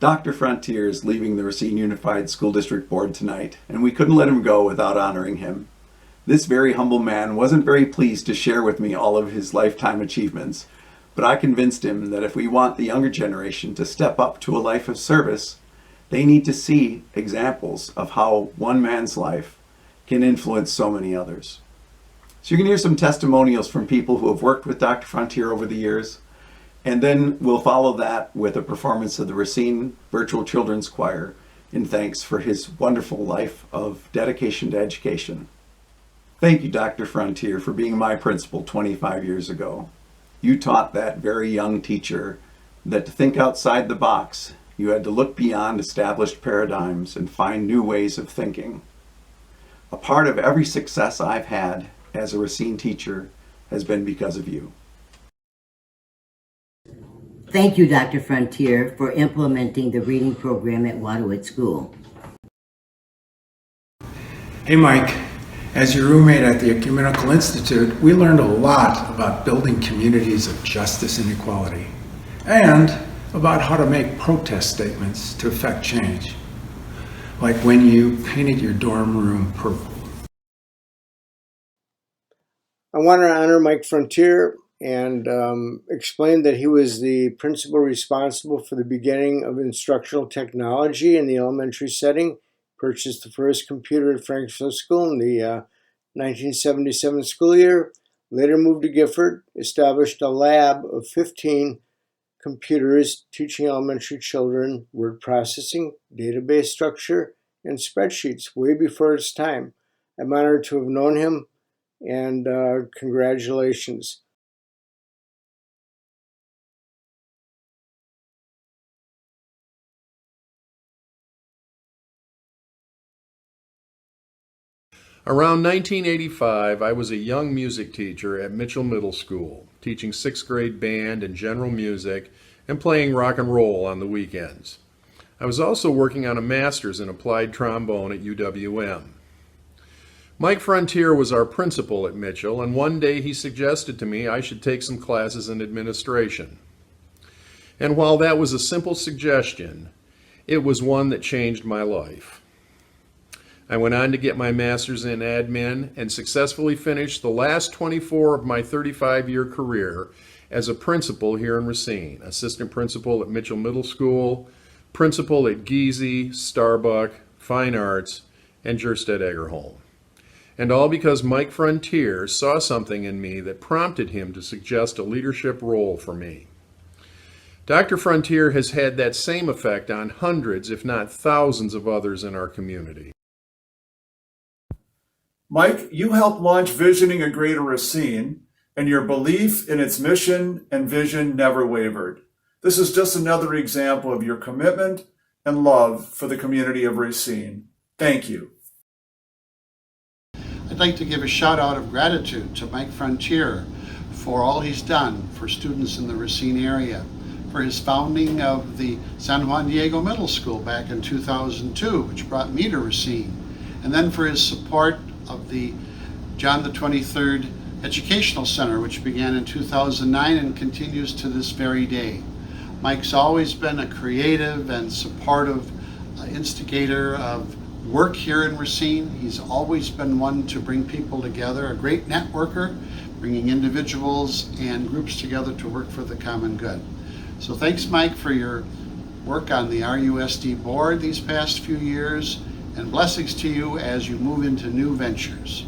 Dr. Frontier is leaving the Racine Unified School District Board tonight, and we couldn't let him go without honoring him. This very humble man wasn't very pleased to share with me all of his lifetime achievements, but I convinced him that if we want the younger generation to step up to a life of service, they need to see examples of how one man's life can influence so many others. So you can hear some testimonials from people who have worked with Dr. Frontier over the years, and then we'll follow that with a performance of the Racine Virtual Children's Choir in thanks for his wonderful life of dedication to education. Thank you, Dr. Frontier, for being my principal 25 years ago. You taught that very young teacher that to think outside the box, you had to look beyond established paradigms and find new ways of thinking. A part of every success I've had as a Racine teacher has been because of you. Thank you, Dr. Frontier, for implementing the reading program at Wadowit School. Hey, Mike. As your roommate at the Ecumenical Institute, we learned a lot about building communities of justice and equality, and about how to make protest statements to affect change, like when you painted your dorm room purple. I want to honor Mike Frontier and explain that he was the principal responsible for the beginning of instructional technology in the elementary setting, purchased the first computer at Franksville School in the 1977 school year, later moved to Gifford, established a lab of 15 computers teaching elementary children word processing, database structure, and spreadsheets way before its time. I'm honored to have known him, and congratulations. Around 1985, I was a young music teacher at Mitchell Middle School, teaching 6th grade band and general music and playing rock and roll on the weekends. I was also working on a master's in applied trombone at UWM. Mike Frontier was our principal at Mitchell, and one day he suggested to me I should take some classes in administration. And while that was a simple suggestion, it was one that changed my life. I went on to get my master's in admin and successfully finished the last 24 of my 35-year career as a principal here in Racine, assistant principal at Mitchell Middle School, principal at Giese, Starbuck, Fine Arts, and Jerstead Eggerholm. And all because Mike Frontier saw something in me that prompted him to suggest a leadership role for me. Dr. Frontier has had that same effect on hundreds, if not thousands, of others in our community. Mike, you helped launch Visioning a Greater Racine, and your belief in its mission and vision never wavered. This is just another example of your commitment and love for the community of Racine. Thank you. I'd like to give a shout out of gratitude to Mike Frontier for all he's done for students in the Racine area, for his founding of the San Juan Diego Middle School back in 2002, which brought me to Racine, and then for his support of the John the 23rd Educational Center, which began in 2009 and continues to this very day. Mike's always been a creative and supportive instigator of work here in Racine. He's always been one to bring people together, a great networker, bringing individuals and groups together to work for the common good. So thanks, Mike, for your work on the RUSD board these past few years, and blessings to you as you move into new ventures.